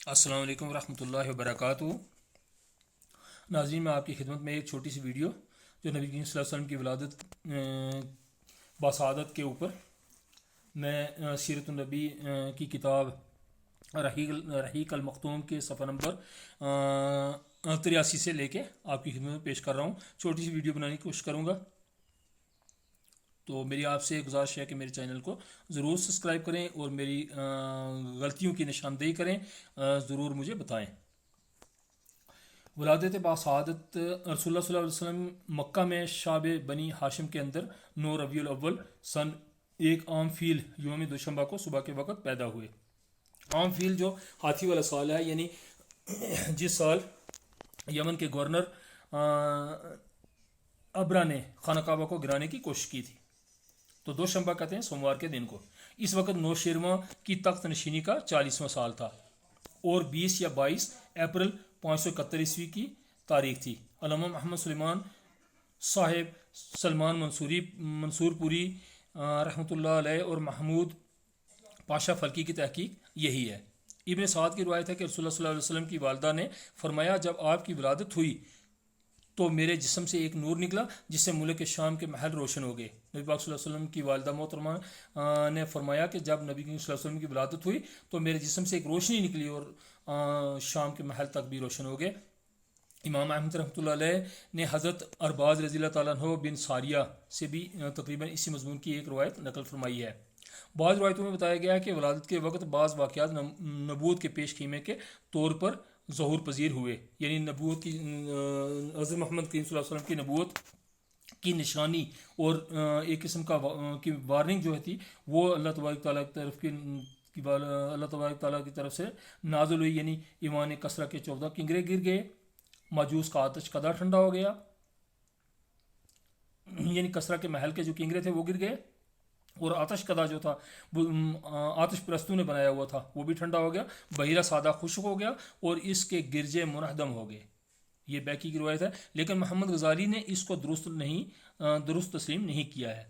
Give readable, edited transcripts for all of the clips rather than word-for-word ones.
السلام علیکم ورحمۃ اللہ وبرکاتہ۔ ناظرین، میں آپ کی خدمت میں ایک چھوٹی سی ویڈیو جو نبی کریم صلی اللہ علیہ وسلم کی ولادت باسعادت کے اوپر میں سیرت النبی کی کتاب رحیق المختوم کے صفحہ نمبر 83 سے لے کے آپ کی خدمت میں پیش کر رہا ہوں۔ چھوٹی سی ویڈیو بنانے کی کوشش کروں گا، تو میری آپ سے گزارش ہے کہ میرے چینل کو ضرور سبسکرائب کریں اور میری غلطیوں کی نشاندہی کریں، ضرور مجھے بتائیں۔ ولادت باسعادت رسول اللہ صلی اللہ علیہ وسلم مکہ میں شعب بنی ہاشم کے اندر 9 ربیع الاول سن 1 عام فیل یوم دوشنبہ کو صبح کے وقت پیدا ہوئے۔ عام فیل جو ہاتھی والا سال ہے، یعنی جس سال یمن کے گورنر ابرا نے خانہ کعبہ کو گرانے کی کوشش کی تھی، تو دوشنبہ کہتے ہیں سوموار کے دن کو۔ اس وقت نوشیرواں کی تخت نشینی کا 40واں سال تھا اور 20 یا 22 اپریل 571 کی تاریخ تھی۔ علامہ محمد سلیمان صاحب سلمان منصور پوری رحمۃ اللہ علیہ اور محمود پاشا فلکی کی تحقیق یہی ہے۔ ابن سعد کی روایت ہے کہ رسول اللہ صلی اللہ علیہ وسلم کی والدہ نے فرمایا، جب آپ کی ولادت ہوئی تو میرے جسم سے ایک نور نکلا جس سے ملک شام کے محل روشن ہو گئے۔ نبی پاک صلی اللہ علیہ وسلم کی والدہ محترمہ نے فرمایا کہ جب نبی صلی اللہ علیہ وسلم کی ولادت ہوئی تو میرے جسم سے ایک روشنی نکلی اور شام کے محل تک بھی روشن ہو گئے۔ امام احمد رحمۃ اللہ علیہ نے حضرت ارباز رضی اللہ تعالیٰ عنہ بن ساریہ سے بھی تقریباً اسی مضمون کی ایک روایت نقل فرمائی ہے۔ بعض روایتوں میں بتایا گیا ہے کہ ولادت کے وقت بعض واقعات نبوت کے پیش خیمے کے طور پر ظہور پذیر ہوئے، یعنی نبوت کی حضرت محمد کریم صلی اللہ علیہ وسلم کی نبوت کی نشانی اور ایک قسم کی وارننگ جو تھی وہ اللہ تبارک تعالیٰ کی طرف سے نازل ہوئی، یعنی ایمان کسرا کے 14 کنگرے گر گئے، ماجوس کا آتش کدا ٹھنڈا ہو گیا، یعنی کسرا کے محل کے جو کنگرے تھے وہ گر گئے، اور آتش کدا جو تھا آتش پرستوں نے بنایا ہوا تھا وہ بھی ٹھنڈا ہو گیا، بحیرہ سادہ خشک ہو گیا اور اس کے گرجے منہدم ہو گئے۔ یہ بیکی کی روایت ہے، لیکن محمد غزالی نے اس کو درست تسلیم نہیں کیا ہے۔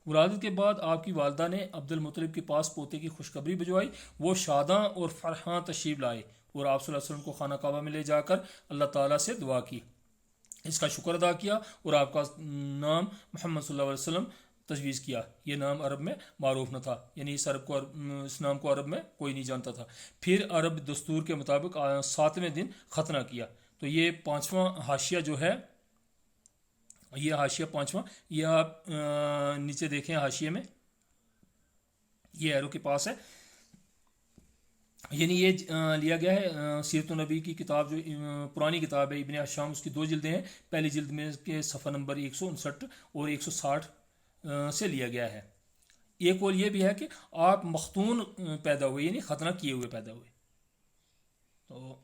ولادت کے بعد آپ کی والدہ نے عبد المطلب کے پاس پوتے کی خوشخبری بھجوائی، وہ شاداں اور فرحاں تشریف لائے اور آپ صلی اللہ علیہ وسلم کو خانہ کعبہ میں لے جا کر اللہ تعالیٰ سے دعا کی، اس کا شکر ادا کیا اور آپ کا نام محمد صلی اللہ علیہ وسلم تجویز کیا۔ یہ نام عرب میں معروف نہ تھا، یعنی اس نام کو عرب میں کوئی نہیں جانتا تھا۔ پھر عرب دستور کے مطابق 7ویں دن ختنہ کیا۔ تو یہ 5واں حاشیہ جو ہے، یہ حاشیہ 5واں، یہ آپ نیچے دیکھیں حاشیے میں، یہ ایرو کے پاس ہے، یعنی یہ لیا گیا ہے سیرت النبی کی کتاب جو پرانی کتاب ہے ابن حشام، اس کی 2 جلدیں ہیں۔ پہلی جلد میں کے صفحہ نمبر 159 اور 160 سے لیا گیا ہے۔ ایک اور یہ بھی ہے کہ آپ مختون پیدا ہوئے، یعنی ختنہ کیے ہوئے پیدا ہوئے۔ تو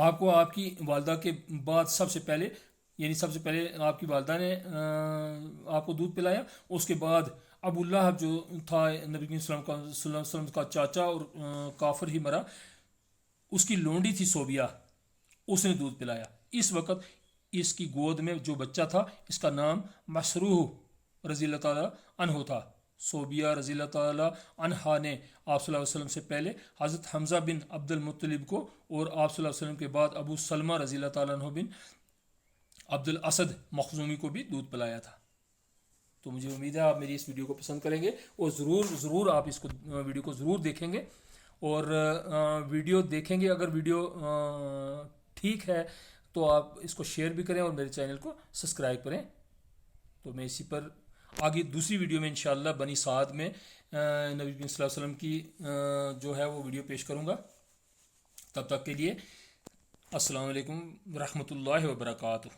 آپ کو آپ کی والدہ کے بعد سب سے پہلے آپ کی والدہ نے آپ کو دودھ پلایا، اس کے بعد ابو لہب جو تھا نبی صلی اللہ علیہ وسلم کا چاچا اور کافر ہی مرا، اس کی لونڈی تھی صوبیہ، اس نے دودھ پلایا۔ اس وقت اس کی گود میں جو بچہ تھا اس کا نام مسروح رضی اللہ تعالیٰ عنہ تھا۔ صوبیہ رضی اللہ تعالیٰ عنہا نے آپ صلی اللہ علیہ وسلم سے پہلے حضرت حمزہ بن عبد المطلب کو اور آپ صلی اللہ علیہ وسلم کے بعد ابو سلمہ رضی اللہ تعالیٰ عنہ بن عبد الاسد مخزومی کو بھی دودھ پلایا تھا۔ تو مجھے امید ہے آپ میری اس ویڈیو کو پسند کریں گے اور ضرور آپ اس ویڈیو کو ضرور دیکھیں گے، اور ویڈیو دیکھیں گے، اگر ویڈیو ٹھیک ہے تو آپ اس کو شیئر بھی کریں اور میرے چینل کو سبسکرائب کریں۔ تو میں اسی پر آگے دوسری ویڈیو میں انشاءاللہ بنی سعد میں نبی صلی اللہ علیہ وسلم کی جو ہے وہ ویڈیو پیش کروں گا۔ تب تک کے لیے السلام علیکم ورحمۃ اللہ وبرکاتہ۔